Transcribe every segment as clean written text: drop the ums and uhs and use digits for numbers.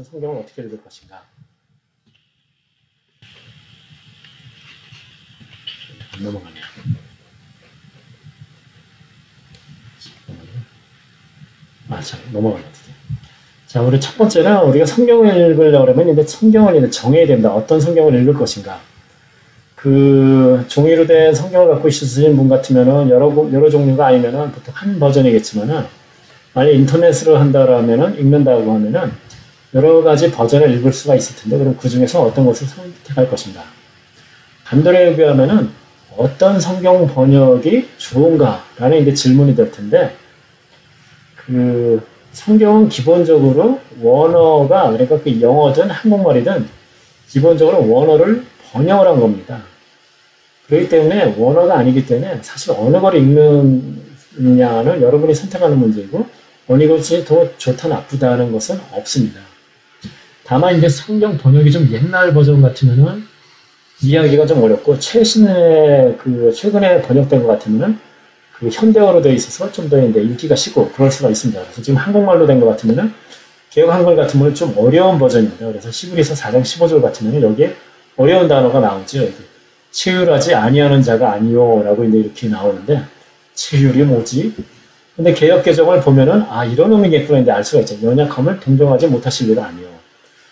성경을 어떻게 읽을 것인가? 안 넘어가네요. 자, 넘어가네요. 자, 우리 첫 번째는 우리가 성경을 읽으려고 하면 이제 성경을 이제 정해야 된다. 어떤 성경을 읽을 것인가? 그 종이로 된 성경을 갖고 있으신 분 같으면은 여러 종류가 아니면은 보통 한 버전이겠지만은 만약 인터넷으로 한다라면은 읽는다고 하면은 여러 가지 버전을 읽을 수가 있을 텐데 그럼 그 중에서 어떤 것을 선택할 것인가? 간단하게 얘기하면은 어떤 성경 번역이 좋은가라는 이제 질문이 될 텐데 그 성경은 기본적으로 원어가 그러니까 그 영어든 한국말이든 기본적으로 원어를 번역을 한 겁니다. 그렇기 때문에 원어가 아니기 때문에 사실 어느 걸 읽느냐는 여러분이 선택하는 문제이고 어느 것이 더 좋다 나쁘다는 것은 없습니다. 다만 이제 성경 번역이 좀 옛날 버전 같으면은 이해하기가 좀 어렵고 최근에 번역된 것 같으면은 그 현대어로 되어 있어서 좀 더 이제 읽기가 쉽고 그럴 수가 있습니다. 그래서 지금 한국말로 된 것 같으면은 개역 한글 같으면 좀 어려운 버전입니다. 그래서 시브리서 4장 15절 같으면은 여기에 어려운 단어가 나오죠. 여기. 체휼하지 아니하는 자가 아니요라고 이제 이렇게 나오는데 체휼이 뭐지? 근데 개역 개정을 보면은 이런 의미겠구나 이제 알 수가 있죠. 연약함을 동정하지 못하실 리가 아니요.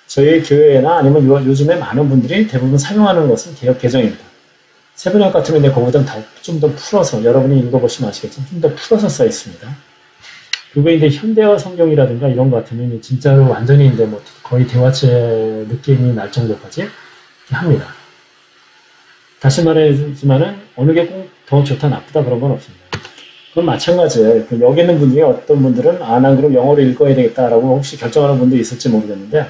저희 교회나 아니면 요즘에 많은 분들이 대부분 사용하는 것은 개역 개정입니다. 세번역 같으면 이제 그거보다 좀 더 풀어서 여러분이 읽어보시면 아시겠지만 좀 더 풀어서 써 있습니다. 그리고 이제 현대어 성경이라든가 이런 것 같으면 진짜로 완전히 이제 뭐 거의 대화체 느낌이 날 정도까지 합니다. 다시 말하지만은 어느 게 꼭 더 좋다 나쁘다 그런 건 없습니다. 그건 마찬가지예요. 여기 있는 분 중에 어떤 분들은 난 그럼 영어로 읽어야 되겠다라고 혹시 결정하는 분도 있을지 모르겠는데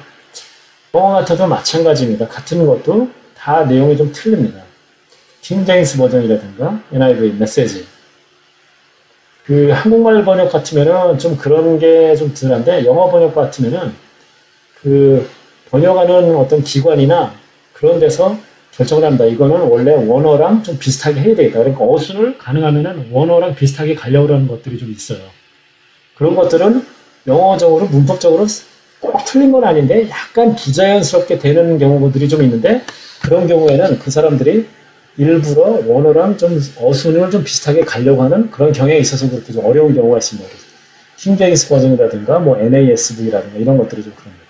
영어 같아도 마찬가지입니다. 같은 것도 다 내용이 좀 틀립니다. 킹제임스 버전이라든가 NIV 메시지 그 한국말 번역 같으면은 좀 그런 게 좀 덜한데 영어 번역 같으면은 그 번역하는 어떤 기관이나 그런 데서 결정을 합니다. 이거는 원래 원어랑 좀 비슷하게 해야 되겠다. 그러니까 어순을 가능하면은 원어랑 비슷하게 가려고 하는 것들이 좀 있어요. 그런 것들은 영어적으로 문법적으로 꼭 틀린 건 아닌데 약간 부자연스럽게 되는 경우들이 좀 있는데 그런 경우에는 그 사람들이 일부러 원어랑 좀 어순을 좀 비슷하게 가려고 하는 그런 경향이 있어서 그렇게 좀 어려운 경우가 있습니다. 킹제임스 버전이라든가 뭐 NASV라든가 이런 것들이 좀 그런 거예요.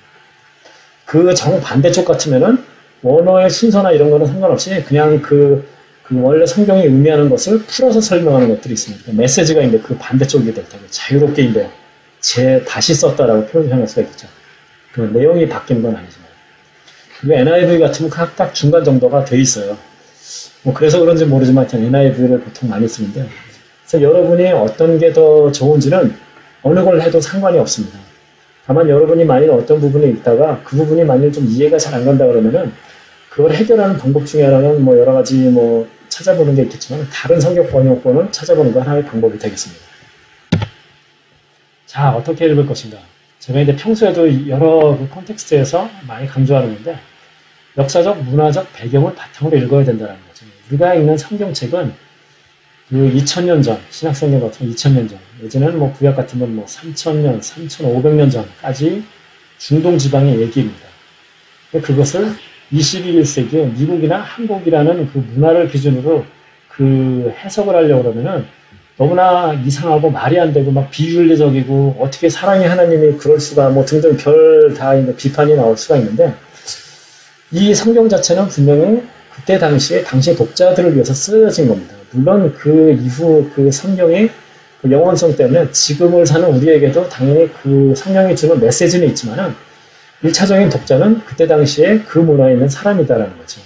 그 정반대쪽 같으면은 원어의 순서나 이런 거는 상관없이 그냥 그 원래 성경이 의미하는 것을 풀어서 설명하는 것들이 있습니다. 메시지가 이제 그 반대쪽이 될 테고 자유롭게 이제 다시 썼다라고 표현할 수가 있겠죠. 그 내용이 바뀐 건 아니지만. 그리고 NIV 같으면 딱 중간 정도가 돼 있어요. 뭐 그래서 그런지 모르지만 NIV를 보통 많이 쓰는데 그래서 여러분이 어떤 게 더 좋은지는 어느 걸 해도 상관이 없습니다. 다만 여러분이 만일 어떤 부분을 읽다가 그 부분이 만일 좀 이해가 잘 안 간다 그러면은 그걸 해결하는 방법 중에 하나는 뭐 여러 가지 뭐 찾아보는 게 있겠지만 다른 성경 번역본을 찾아보는 거 하나의 방법이 되겠습니다. 자, 어떻게 읽을 것인가? 제가 이제 평소에도 여러 그 콘텍스트에서 많이 강조하는 건데 역사적, 문화적 배경을 바탕으로 읽어야 된다는 거죠. 우리가 읽는 성경책은 그 2000년 전, 신약성경 같은 2000년 전, 예전에는 뭐 구약 같으면 뭐 3000년, 3500년 전까지 중동 지방의 얘기입니다. 그것을 21세기에 미국이나 한국이라는 그 문화를 기준으로 그 해석을 하려고 그러면은 너무나 이상하고 말이 안 되고 막 비윤리적이고 어떻게 사랑의 하나님이 그럴 수가 뭐 등등 별 다 비판이 나올 수가 있는데 이 성경 자체는 분명히 그때 당시 독자들을 위해서 쓰여진 겁니다. 물론 그 이후 그 성경의 그 영원성 때문에 지금을 사는 우리에게도 당연히 그 성경이 주는 메시지는 있지만은 1차적인 독자는 그때 당시에 그 문화에 있는 사람이다라는 거죠.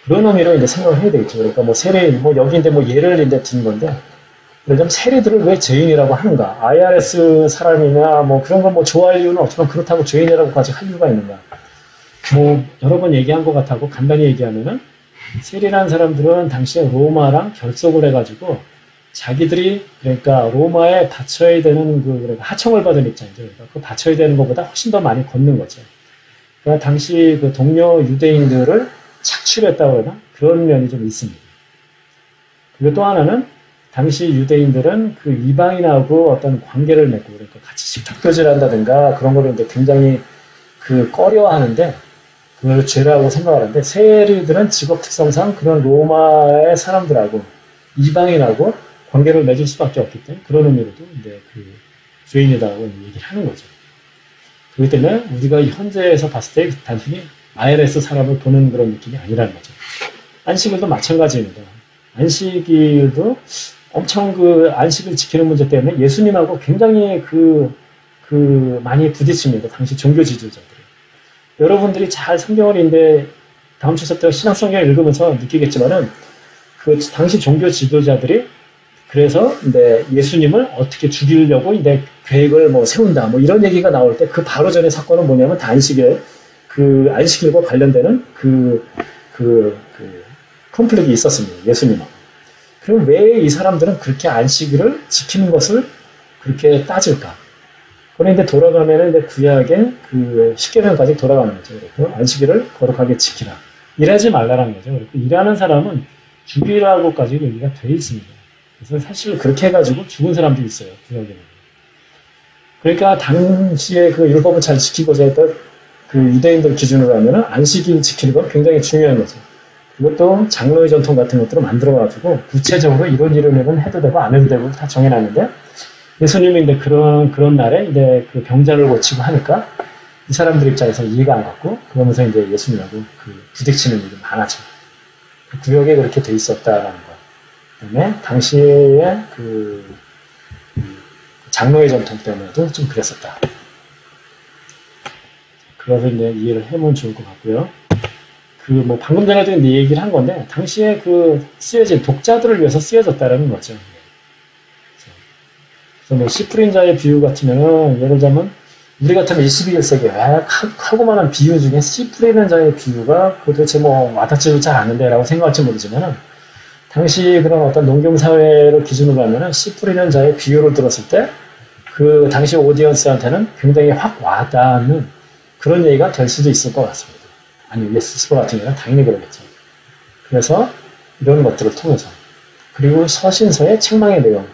그런 의미로 이제 생각을 해야 되겠죠. 그러니까 뭐 세례, 뭐 여기인데 뭐 예를 이제 든 건데, 예를 들면 세례들을 왜 죄인이라고 하는가? IRS 사람이나 뭐 그런 걸 뭐 좋아할 이유는 없지만 그렇다고 죄인이라고까지 할 이유가 있는가? 뭐 여러 번 얘기한 것 같고 간단히 얘기하면은 세례라는 사람들은 당시에 로마랑 결속을 해가지고 자기들이 그러니까 로마에 바쳐야 되는 그러니까 하청을 받은 입장이죠. 그러니까 그 바쳐야 되는 것보다 훨씬 더 많이 걷는 거죠. 그러니까 당시 그 동료 유대인들을 착취했다고 그러나 그런 면이 좀 있습니다. 그리고 또 하나는 당시 유대인들은 그 이방인하고 어떤 관계를 맺고 그러니까 같이 식탁교제를 한다든가 그런 거를 이제 굉장히 그 꺼려하는데 그걸 죄라고 생각하는데 세리들은 직업 특성상 그런 로마의 사람들하고 이방인하고 관계를 맺을 수밖에 없기 때문에 그런 의미로도 이제 그 죄인이다라고 얘기를 하는 거죠. 그렇기 때문에 우리가 현재에서 봤을 때 단순히 IRS 사람을 보는 그런 느낌이 아니라는 거죠. 안식일도 마찬가지입니다. 안식일도 엄청 그 안식을 지키는 문제 때문에 예수님하고 굉장히 많이 부딪힙니다. 당시 종교 지도자들이. 여러분들이 잘 성경을 이제 다음 주 수업 때 신학 성경을 읽으면서 느끼겠지만은 그 당시 종교 지도자들이 그래서 이제 예수님을 어떻게 죽이려고 이제 계획을 뭐 세운다 뭐 이런 얘기가 나올 때 그 바로 전에 사건은 뭐냐면 다 안식일과 관련되는 컴플렉이 있었습니다. 예수님하고. 그럼 왜 이 사람들은 그렇게 안식일을 지키는 것을 그렇게 따질까? 그런데 돌아가면은 이제 구약의 그 10계명까지 돌아가는 거죠. 그래서 안식일을 거룩하게 지키라. 일하지 말라라는 거죠. 그리고 일하는 사람은 죽이라고까지 얘기가 돼 있습니다. 그래서 사실 그렇게 해가지고 죽은 사람들이 있어요. 구약에는. 그러니까 당시에 그 율법을 잘 지키고자 했던 그 유대인들 기준으로 하면은 안식일 지키는 건 굉장히 중요한 거죠. 그것도 장로의 전통 같은 것들을 만들어가지고 구체적으로 이런 일은 해도 되고 안 해도 되고 다 정해놨는데 예수님이 이제 그런 날에 이제 그 병자를 고치고 하니까 이 사람들 입장에서 이해가 안 갔고 그러면서 이제 예수님하고 그 부딪히는 일이 많아져. 그 구역에 그렇게 돼 있었다라는 거. 그다음에 당시에 그 장로의 전통 때문에도 좀 그랬었다. 그래서 이제 이해를 해보면 좋을 것 같고요. 그 뭐 방금 전에도 이제 얘기를 한 건데 당시에 그 쓰여진 독자들을 위해서 쓰여졌다라는 거죠. 그래서 뭐 씨 뿌린 자의 비유 같으면은 예를 들자면 우리 같으면 21세기에 하고만한 비유 중에 씨 뿌리는 자의 비유가 도대체 뭐 와닿지도 잘 않는데라고 생각할지 모르지만은 당시 그런 어떤 농경사회를 기준으로 하면은 씨 뿌리는 자의 비유를 들었을 때 그 당시 오디언스한테는 굉장히 확 와닿는 그런 얘기가 될 수도 있을 것 같습니다. 아니, 있을 것 같은 경우는 당연히 그러겠죠. 그래서 이런 것들을 통해서 그리고 서신서의 책망의 내용.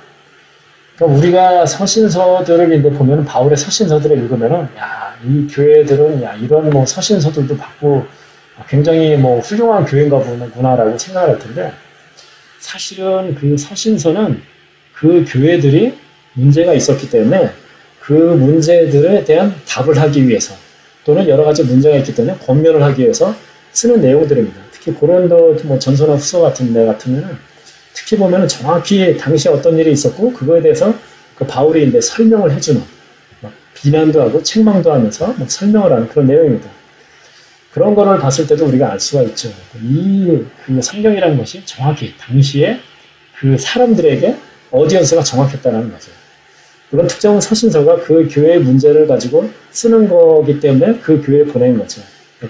그러니까 우리가 서신서들을 이제 보면은 바울의 서신서들을 읽으면은 야, 이 교회들은 야, 이런 뭐 서신서들도 받고 굉장히 뭐 훌륭한 교회인가 보구나라고 생각을 할 텐데 사실은 그 서신서는 그 교회들이 문제가 있었기 때문에 그 문제들에 대한 답을 하기 위해서 또는 여러 가지 문제가 있기 때문에 권면을 하기 위해서 쓰는 내용들입니다. 특히 고린도 뭐 전서나 후서 같은 데 같으면은 특히 보면은 정확히 당시에 어떤 일이 있었고 그거에 대해서 그 바울이 이제 설명을 해주는 막 비난도 하고 책망도 하면서 막 설명을 하는 그런 내용입니다. 그런 거를 봤을 때도 우리가 알 수가 있죠. 그 성경이라는 것이 정확히 당시에 그 사람들에게 어디언스가 정확했다는 거죠. 그런 특정 서신서가 그 교회의 문제를 가지고 쓰는 거기 때문에 그 교회에 보낸 거죠.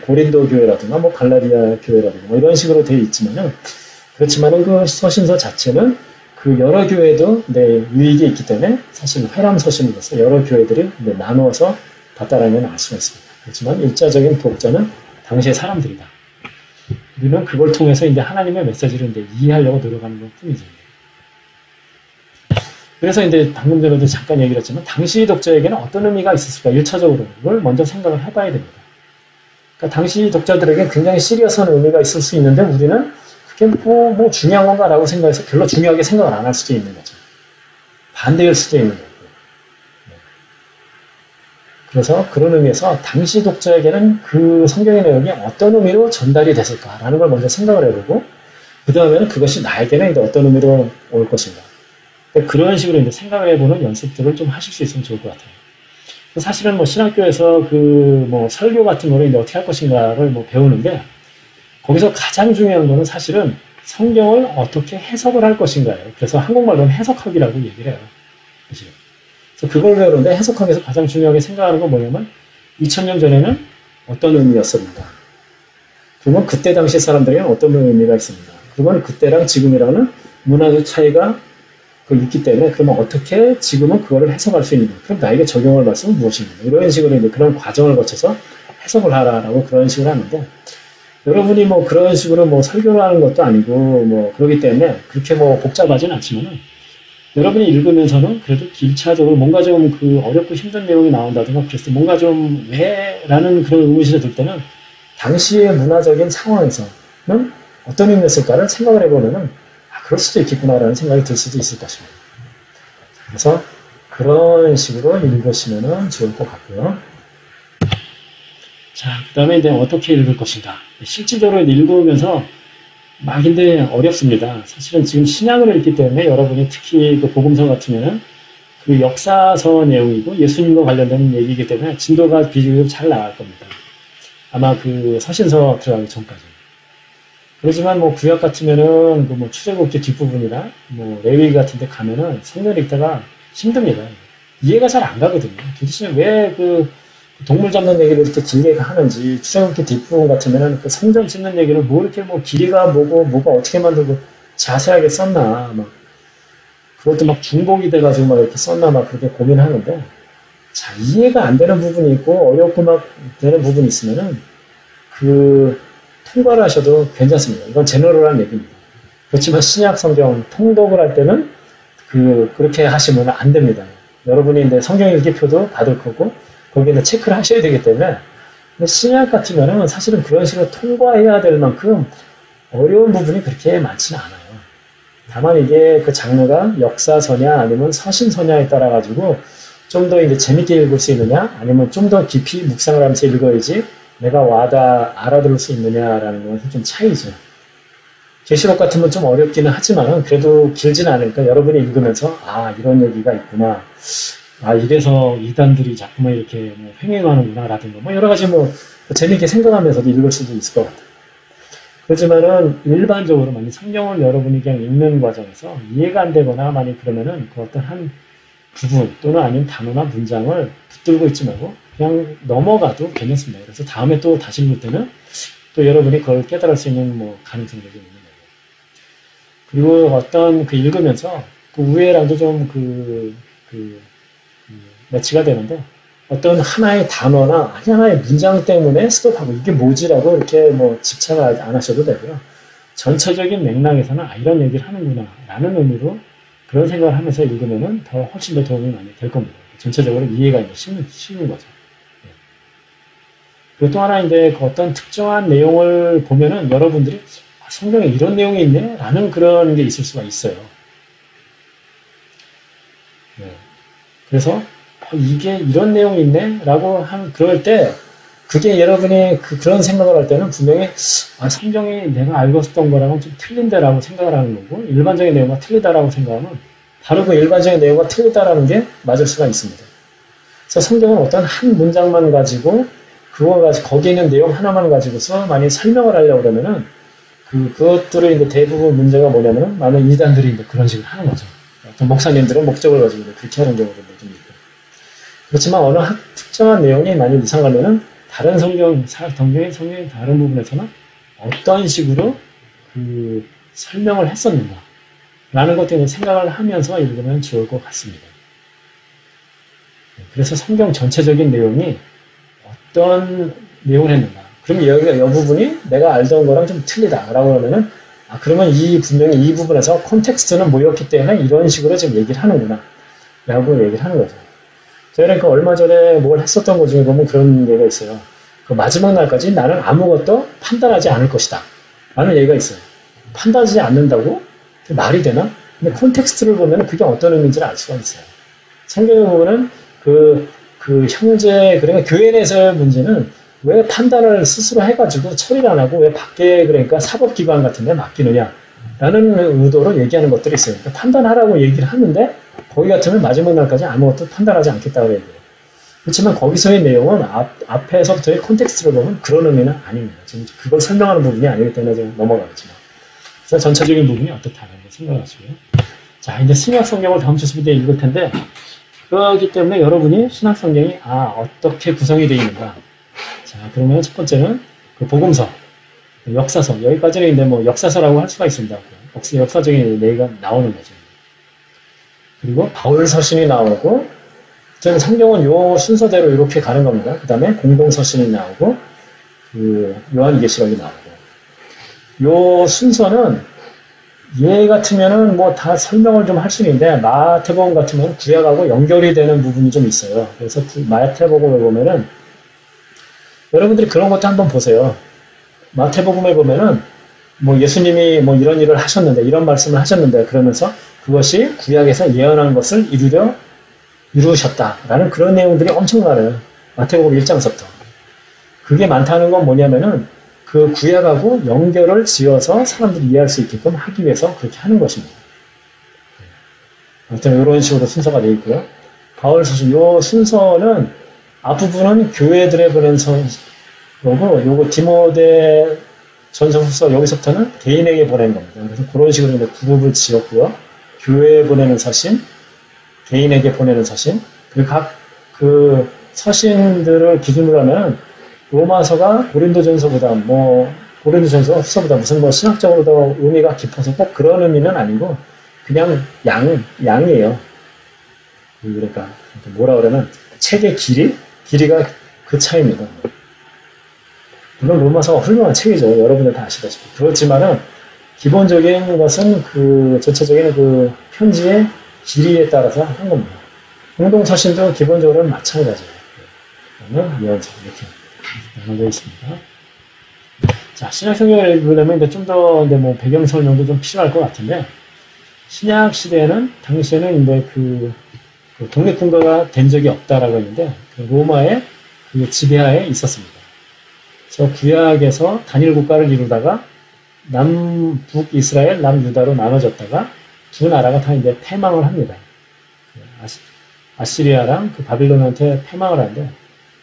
고린도 교회라든가 뭐 갈라디아 교회라든가 뭐 이런 식으로 되어 있지만은 그렇지만은 그 서신서 자체는 그 여러 교회도 유익이 있기 때문에 사실 회람 서신으로서 여러 교회들이 나누어서 봤다라는 걸 알 수가 있습니다. 그렇지만 일차적인 독자는 당시의 사람들이다. 우리는 그걸 통해서 이제 하나님의 메시지를 이제 이해하려고 노력하는 것 뿐이죠. 그래서 이제 방금 전에도 잠깐 얘기를 했지만 당시 독자에게는 어떤 의미가 있었을까? 1차적으로 그걸 먼저 생각을 해봐야 됩니다. 그러니까 당시 독자들에게 굉장히 시리어스한 의미가 있을 수 있는데 우리는 그게 뭐 중요한 건가라고 생각해서 별로 중요하게 생각을 안 할 수도 있는 거죠. 반대일 수도 있는 거고. 그래서 그런 의미에서 당시 독자에게는 그 성경의 내용이 어떤 의미로 전달이 됐을까라는 걸 먼저 생각을 해보고 그 다음에는 그것이 나에게는 이제 어떤 의미로 올 것인가. 그런 식으로 이제 생각을 해보는 연습들을 좀 하실 수 있으면 좋을 것 같아요. 사실은 뭐 신학교에서 그 뭐 설교 같은 거를 이제 어떻게 할 것인가를 뭐 배우는데 거기서 가장 중요한 거는 사실은 성경을 어떻게 해석을 할 것인가예요. 그래서 한국말로는 해석학이라고 얘기를 해요. 그래서 그걸 배우는데 해석학에서 가장 중요하게 생각하는 건 뭐냐면 2000년 전에는 어떤 의미였습니다. 그러면 그때 당시 사람들에게는 어떤 의미가 있습니다. 그러면 그때랑 지금이랑은 문화적 차이가 있기 때문에 그러면 어떻게 지금은 그거를 해석할 수 있는가? 그럼 나에게 적용할 말씀은 무엇인가? 이런 식으로 이제 그런 과정을 거쳐서 해석을 하라라고 그런 식으로 하는데 여러분이 뭐 그런 식으로 뭐 설교를 하는 것도 아니고 뭐 그러기 때문에 그렇게 뭐 복잡하진 않지만은 여러분이 읽으면서는 그래도 길차적으로 뭔가 좀 그 어렵고 힘든 내용이 나온다든가 그랬을 때 뭔가 좀 왜라는 그런 의문이 들 때는 당시의 문화적인 상황에서는 어떤 의미였을까를 생각을 해보면은 그럴 수도 있겠구나라는 생각이 들 수도 있을 것입니다. 그래서 그런 식으로 읽으시면은 좋을 것 같고요. 자, 그 다음에 이제 어떻게 읽을 것인가. 실질적으로 읽으면서 막인데 어렵습니다. 사실은 지금 신약을 읽기 때문에 여러분이 특히 그 복음서 같으면은 그 역사서 내용이고 예수님과 관련된 얘기이기 때문에 진도가 비교적 잘 나갈 겁니다. 아마 그 서신서 들어가기 전까지. 그렇지만 뭐 구약 같으면은 그 뭐 출애굽기 뒷부분이나 뭐 레위기 같은 데 가면은 성경 읽다가 힘듭니다. 이해가 잘 안 가거든요. 도대체 왜 그 동물 잡는 얘기를 이렇게 길게 하는지, 출애굽기 뒷부분 같으면은 그 성전 짓는 얘기를 뭐 이렇게 뭐 길이가 뭐고 뭐가 어떻게 만들고 자세하게 썼나, 막 그것도 막 중복이 돼가지고 막 이렇게 썼나 막 그렇게 고민하는데, 자, 이해가 안 되는 부분이 있고 어렵고 막 되는 부분이 있으면은 그 통과를 하셔도 괜찮습니다. 이건 제너럴한 얘기입니다. 그렇지만 신약 성경 통독을 할 때는 그렇게 하시면 안 됩니다. 여러분이 이제 성경 읽기표도 받을 거고 거기에 체크를 하셔야 되기 때문에. 근데 신약 같으면은 사실은 그런 식으로 통과해야 될 만큼 어려운 부분이 그렇게 많지는 않아요. 다만 이게 그 장르가 역사서냐 아니면 서신서냐에 따라 가지고 좀 더 이제 재밌게 읽을 수 있느냐 아니면 좀 더 깊이 묵상을 하면서 읽어야지 내가 알아들을 수 있느냐라는 건 좀 차이죠. 계시록 같은 건 좀 어렵기는 하지만 그래도 길지는 않으니까 여러분이 읽으면서 이런 얘기가 있구나, 이래서 이단들이 자꾸만 이렇게 뭐 횡행하는구나 라든가 뭐 여러 가지 뭐 재밌게 생각하면서도 읽을 수도 있을 것 같아요. 그렇지만은 일반적으로 만약 성경을 여러분이 그냥 읽는 과정에서 이해가 안 되거나 만약 그러면은 그 어떤 한 부분 또는 아니면 단어나 문장을 붙들고 있지 말고 그냥 넘어가도 괜찮습니다. 그래서 다음에 또 다시 읽을 때는 또 여러분이 그걸 깨달을 수 있는 뭐 가능성이 좀 있는 거예요. 그리고 어떤 그 읽으면서 그 우애랑도 좀 매치가 되는데 어떤 하나의 단어나 하나의 문장 때문에 스톱하고 이게 뭐지라고 이렇게 뭐 집착을 안 하셔도 되고요. 전체적인 맥락에서는 이런 얘기를 하는구나 라는 의미로 그런 생각을 하면서 읽으면은 더 훨씬 더 도움이 많이 될 겁니다. 전체적으로 이해가 이제 쉬운 거죠. 그리고 또 하나인데 그 어떤 특정한 내용을 보면은 여러분들이 성경에 이런 내용이 있네? 라는 그런 게 있을 수가 있어요. 그래서 이게 이런 내용이 있네? 라고 그럴 때 그게 여러분이 그런 생각을 할 때는 분명히 성경이 내가 알고 있었던 거랑은 좀 틀린데라고 생각을 하는 거고 일반적인 내용과 틀리다라고 생각하면 바로 그 일반적인 내용과 틀리다라는 게 맞을 수가 있습니다. 그래서 성경은 어떤 한 문장만 가지고 거기에 있는 내용 하나만 가지고서 많이 설명을 하려고 그러면은 그것들의 이제 대부분 문제가 뭐냐면은 많은 이단들이 이제 그런 식으로 하는 거죠. 어떤 목사님들은 목적을 가지고 그렇게 하는 경우도 좀 있고. 그렇지만 어느 특정한 내용이 많이 이상하면은 다른 성경의 다른 부분에서는 어떤 식으로 설명을 했었는가 라는 것 때문에 생각을 하면서 읽으면 좋을 것 같습니다. 그래서 성경 전체적인 내용이 어떤 내용을 했는가. 그럼 여기가 이 부분이 내가 알던 거랑 좀 틀리다라고 하면은 그러면 분명히 이 부분에서 콘텍스트는 뭐였기 때문에 이런 식으로 지금 얘기를 하는구나 라고 얘기를 하는 거죠. 저희는 얼마 전에 뭘 했었던 것 중에 보면 그런 얘기가 있어요. 그 마지막 날까지 나는 아무것도 판단하지 않을 것이다 라는 얘기가 있어요. 판단하지 않는다고? 그게 말이 되나? 근데 콘텍스트를 보면 그게 어떤 의미인지를 알 수가 있어요. 성경에 보면은 형제, 그러니까 교회 내에서의 문제는 왜 판단을 스스로 해가지고 처리를 안 하고 왜 밖에 그러니까 사법기관 같은 데 맡기느냐 라는 의도로 얘기하는 것들이 있어요. 그러니까 판단하라고 얘기를 하는데 거기 같으면 마지막 날까지 아무것도 판단하지 않겠다고 얘기해요. 그렇지만 거기서의 내용은 앞에서부터의 콘텍스트를 보면 그런 의미는 아닙니다. 지금 그걸 설명하는 부분이 아니기 때문에 좀 넘어가겠지만. 그래서 전체적인 부분이 어떻다는 걸 생각하시고요. 자, 이제 신약 성경을 다음 주 수업에 읽을 텐데 그렇기 때문에 여러분이 신약 성경이 어떻게 구성이 되어 있는가. 자, 그러면 첫 번째는 그 복음서, 역사서, 여기까지는 이제 뭐 역사서라고 할 수가 있습니다. 역사적인 얘기가 나오는 거죠. 그리고 바울 서신이 나오고, 저는 성경은 요 순서대로 이렇게 가는 겁니다. 그 다음에 공동서신이 나오고, 요한계시록이 나오고. 요 순서는 얘 같으면은 뭐 다 설명을 좀 할 수는 있는데 마태복음 같으면 구약하고 연결이 되는 부분이 좀 있어요. 그래서 마태복음을 보면은 여러분들이 그런 것도 한번 보세요. 마태복음에 보면은 뭐 예수님이 뭐 이런 일을 하셨는데 이런 말씀을 하셨는데 그러면서 그것이 구약에서 예언한 것을 이루셨다라는 그런 내용들이 엄청 많아요. 마태복음 1장서부터. 그게 많다는 건 뭐냐면은 그 구약하고 연결을 지어서 사람들이 이해할 수 있게끔 하기 위해서 그렇게 하는 것입니다. 아무튼 이런 식으로 순서가 되어 있고요. 바울서신 이 순서는 앞부분은 교회들에 보낸 거고 요거 디모데 전서후서 여기서부터는 개인에게 보내는 겁니다. 그래서 그런 식으로 이제 그룹을 지었고요. 교회에 보내는 서신, 개인에게 보내는 서신, 그리고 각 그 서신들을 기준으로 하면 로마서가 고린도전서보다 고린도전서 후서보다 무슨 뭐 신학적으로 더 의미가 깊어서 꼭 그런 의미는 아니고 그냥 양이에요. 그러니까 뭐라 그러면 책의 길이가 그 차이입니다. 물론 로마서가 훌륭한 책이죠. 여러분들 다 아시다시피. 그렇지만은 기본적인 것은 그 전체적인 그 편지의 길이에 따라서 한 겁니다. 공동서신도 기본적으로는 마찬가지예요. 그러면 예언서 이렇게 나눠져 있습니다. 자, 신약 성경을 읽으려면 좀 더 뭐 배경 설명도 좀 필요할 것 같은데 신약 시대에는 당시에는 이제 그 독립국가가 된 적이 없다라고 했는데 그 로마의 그 지배하에 있었습니다. 그래서 구약에서 단일 국가를 이루다가 남북 이스라엘, 남유다로 나눠졌다가 두 나라가 다 이제 패망을 합니다. 아시리아랑 그 바빌론한테 패망을 하는데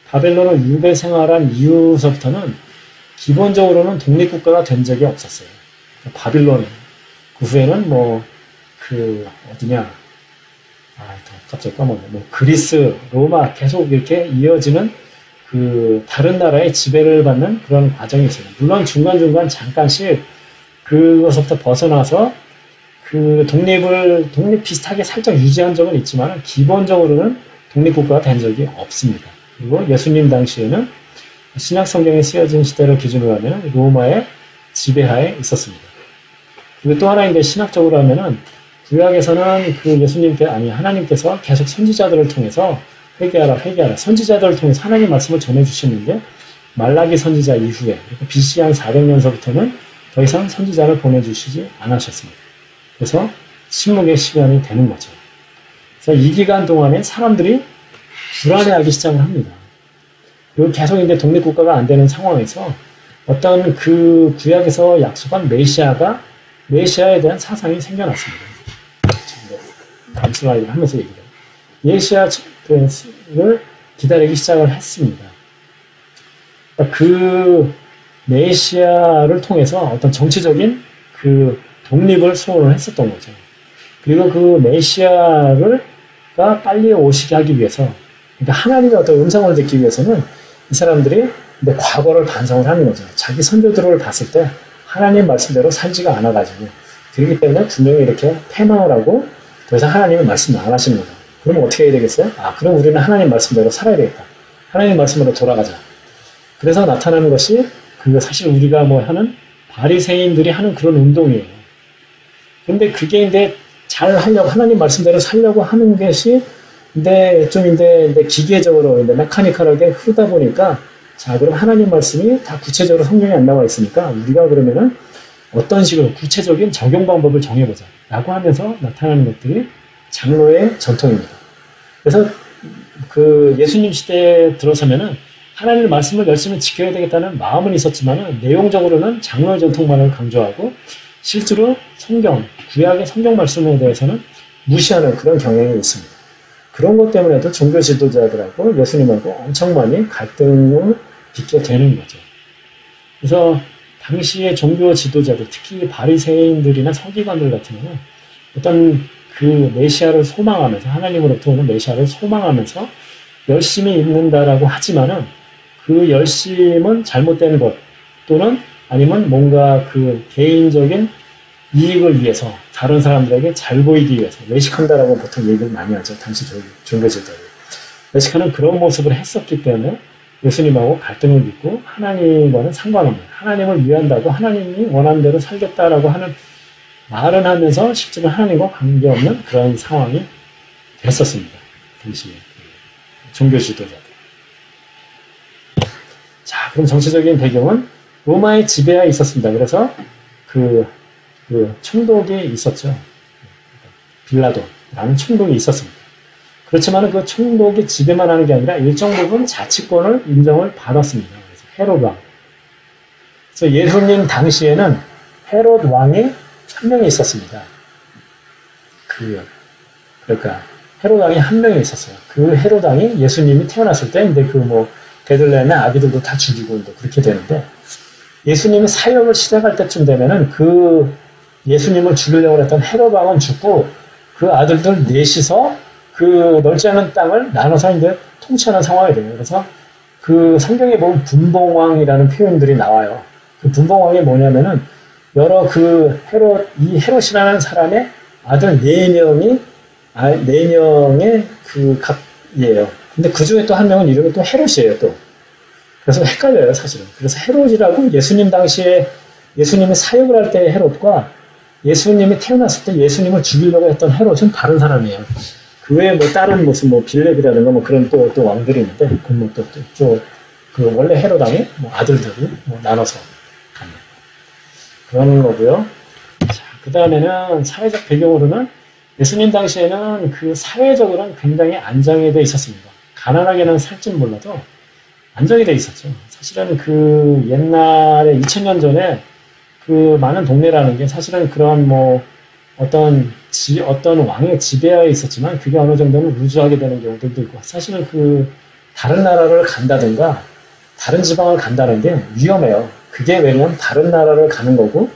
바벨론을 유배 생활한 이후서부터는 기본적으로는 독립국가가 된 적이 없었어요. 바빌론, 그 후에는 어디냐, 갑자기 까먹네. 그리스, 로마 계속 이렇게 이어지는 그 다른 나라의 지배를 받는 그런 과정이 있어요. 물론 중간중간 잠깐씩 그것부터 벗어나서 그 독립 비슷하게 살짝 유지한 적은 있지만 기본적으로는 독립국가가 된 적이 없습니다. 그리고 예수님 당시에는 신약 성경에 쓰여진 시대를 기준으로 하면 로마의 지배하에 있었습니다. 그리고 또 하나 이제 신학적으로 하면은 구약에서는 하나님께서 계속 선지자들을 통해서 회개하라. 선지자들을 통해서 하나님 말씀을 전해주셨는데 말라기 선지자 이후에 BC 한 400년서부터는 더 이상 선지자를 보내주시지 않으셨습니다. 그래서 침묵의 시간이 되는 거죠. 그래서 이 기간 동안에 사람들이 불안해하기 시작을 합니다. 그리고 계속 이제 독립국가가 안 되는 상황에서 어떤 그 구약에서 약속한 메시아에 대한 사상이 생겨났습니다. 다음 슬라이드를 하면서 얘기해요. 메시아를 기다리기 시작을 했습니다. 그 메시아를 통해서 어떤 정치적인 그 독립을 소원을 했었던 거죠. 그리고 그 메시아가 빨리 오시게 하기 위해서, 그러니까 하나님의 어떤 음성을 듣기 위해서는 이 사람들이 근데 과거를 반성을 하는 거죠. 자기 선조들을 봤을 때 하나님 말씀대로 살지가 않아가지고, 그렇기 때문에 분명히 이렇게 패망을 하고 더 이상 하나님의 말씀을 안 하시는 거죠. 그럼 어떻게 해야 되겠어요? 그럼 우리는 하나님 말씀대로 살아야 되겠다. 하나님 말씀으로 돌아가자. 그래서 나타나는 것이 사실 우리가 하는 바리새인들이 하는 그런 운동이에요. 근데 그게 이제 잘 하려고 하나님 말씀대로 살려고 하는 것이 근데 기계적으로 메카니컬하게 흐르다 보니까 그럼 하나님 말씀이 다 구체적으로 성경에 안 나와 있으니까 우리가 그러면은 어떤 식으로 구체적인 적용 방법을 정해보자 라고 하면서 나타나는 것들이 장로의 전통입니다. 그래서 그 예수님 시대에 들어서면은 하나님의 말씀을 열심히 지켜야 되겠다는 마음은 있었지만 내용적으로는 장로의 전통만을 강조하고 실제로 구약의 성경 말씀에 대해서는 무시하는 그런 경향이 있습니다. 그런 것 때문에도 종교 지도자들하고 예수님하고 엄청 많이 갈등을 빚게 되는 거죠. 그래서 당시의 종교 지도자들, 특히 바리새인들이나 서기관들 같은 경우는 어떤 그 메시아를 소망하면서 하나님으로부터 오는 메시아를 소망하면서 열심히 읽는다라고 하지만은 그 열심은 잘못된 것 또는 아니면 뭔가 그 개인적인 이익을 위해서 다른 사람들에게 잘 보이기 위해서 외식한다라고 보통 얘기를 많이 하죠. 당시 종교지도자들. 외식하는 그런 모습을 했었기 때문에 예수님하고 갈등을 빚고 하나님과는 상관없는 하나님을 위한다고 하나님이 원하는 대로 살겠다라고 하는 말은 하면서 실제로 하나님과 관계없는 그런 상황이 됐었습니다. 당시 종교 지도자들. 자, 그럼 정치적인 배경은 로마의 지배하에 있었습니다. 그래서 그 총독이 있었죠. 빌라도라는 총독이 있었습니다. 그렇지만 그 총독이 지배만 하는 게 아니라 일정 부분 자치권을 인정을 받았습니다. 그래서 헤롯 왕. 그래서 예수님 당시에는 헤롯 왕이 한 명이 있었습니다. 그러니까 헤롯 왕이 한 명이 있었어요. 그 헤롯 왕이 예수님이 태어났을 때 이제 베들레헴의 아기들도 다 죽이고 그렇게 되는데, 예수님이 사역을 시작할 때쯤 되면은 그 예수님을 죽이려고 했던 헤롯 왕은 죽고 그 아들들 넷이서 그 넓지 않은 땅을 나눠서 이제 통치하는 상황이 돼요. 그래서 그 성경에 보면 분봉왕이라는 표현들이 나와요. 그 분봉왕이 뭐냐면은 여러 이 헤롯이라는 사람의 아들 4명의 그 각이에요. 근데 그 중에 또 한 명은 이름이 또 헤롯이에요, 또. 그래서 헷갈려요, 사실은. 그래서 헤롯이라고 예수님 당시에 예수님이 사역을 할 때의 헤롯과 예수님이 태어났을 때 예수님을 죽이려고 했던 헤롯은 다른 사람이에요. 그 외에 다른 무슨 빌렙이라든가 그런 또 왕들이 있는데, 그 원래 헤롯 왕의 아들들이 나눠서 가는 그런 거고요. 자, 그 다음에는 사회적 배경으로는 예수님 당시에는 그 사회적으로는 굉장히 안정이 돼 있었습니다. 가난하게는 살지는 몰라도 안정이 돼 있었죠. 사실은 그 옛날에 2000년 전에 그 많은 동네라는 게 사실은 그런 어떤 왕의 지배하에 있었지만 그게 어느 정도는 루즈하게 되는 경우들도 있고, 사실은 그 다른 나라를 간다든가 다른 지방을 간다는 게 위험해요. 그게 왜냐면 다른 나라를 가는 거고,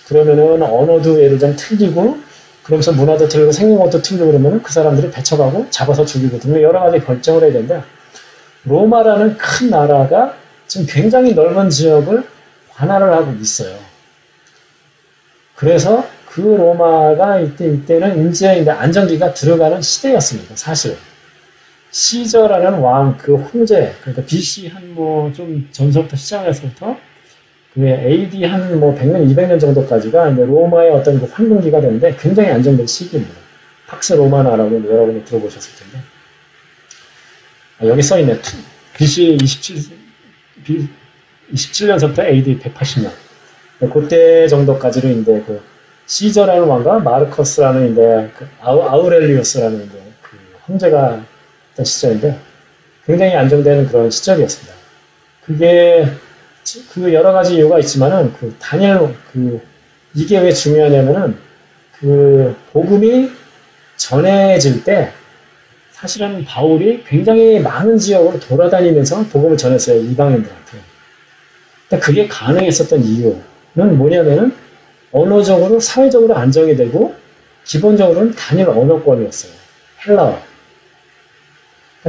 그러면은 언어도 예를 들면 틀리고, 그러면서 문화도 틀리고 생긴 것도 틀리고 그러면은 그 사람들이 배척하고 잡아서 죽이고 등등 여러 가지 결정을 해야 되는데, 로마라는 큰 나라가 지금 굉장히 넓은 지역을 관할을 하고 있어요. 그래서 그 로마가 이때는 이제 안정기가 들어가는 시대였습니다. 사실. 시저라는 왕, 그 황제, 그러니까 BC 좀 전서부터 시작해서부터 AD 100년, 200년 정도까지가 이제 로마의 어떤 그 황금기가 되는데 굉장히 안정된 시기입니다. 팍스 로마나라고 여러분이 들어보셨을 텐데. 여기 써있네. BC 27년서부터 AD 180년. 그때 정도까지로 이제 그 시저라는 왕과 마르커스라는 이제 아우렐리우스라는 이제 그 황제가 있던 시절인데 굉장히 안정되는 그런 시절이었습니다. 그게 그 여러 가지 이유가 있지만은 이게 왜 중요하냐면은 복음이 전해질 때 사실은 바울이 굉장히 많은 지역으로 돌아다니면서 복음을 전했어요, 이방인들한테. 근데 그게 가능했었던 이유는 뭐냐면은 언어적으로, 사회적으로 안정이 되고 기본적으로는 단일 언어권이었어요. 헬라어.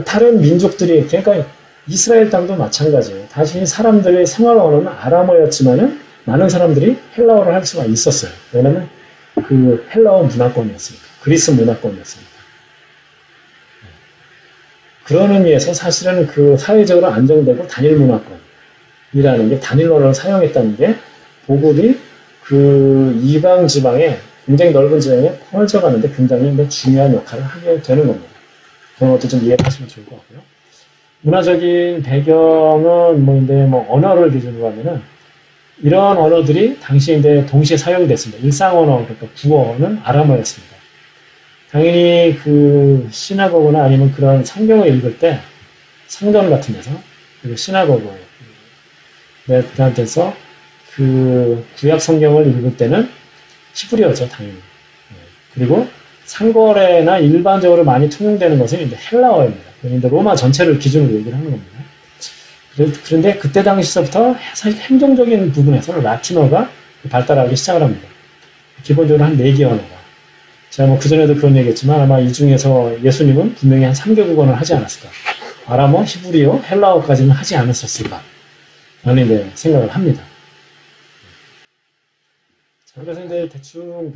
다른 민족들이, 그러니까 이스라엘 땅도 마찬가지예요. 다시 사람들의 생활 언어는 아람어였지만은 많은 사람들이 헬라어를 할 수가 있었어요. 왜냐면 그 헬라어 문화권이었으니까. 그리스 문화권이었으니까. 그런 의미에서 사실은 그 사회적으로 안정되고 단일 문화권이라는 게, 단일 언어를 사용했다는 게 복음이 그 이방 지방에, 굉장히 넓은 지방에 퍼져가는데 굉장히 중요한 역할을 하게 되는 겁니다. 그런 것도 좀 이해하시면 좋을 것 같고요. 문화적인 배경은 언어를 기준으로 하면은 이런 언어들이 당시에 이제 동시에 사용이 됐습니다. 일상 언어, 그러니까 구어는 아람어였습니다. 당연히 그 시나고그나 아니면 그런 성경을 읽을 때 성전 같은 데서, 그리고 시나고그 데서 그 구약 성경을 읽을 때는 히브리어죠, 당연히. 그리고 상거래나 일반적으로 많이 통용되는 것은 이제 헬라어입니다. 그런데 로마 전체를 기준으로 얘기를 하는 겁니다. 그런데 그때 당시서부터 사실 행정적인 부분에서 라틴어가 발달하기 시작을 합니다. 기본적으로 한 4개 언어가. 제가 그전에도 그런 얘기 했지만 아마 이 중에서 예수님은 분명히 한 3개국 언어를 하지 않았을까. 아람어, 히브리어, 헬라어까지는 하지 않았었을까. 라는 생각을 합니다. 자, 그래서 이제 대충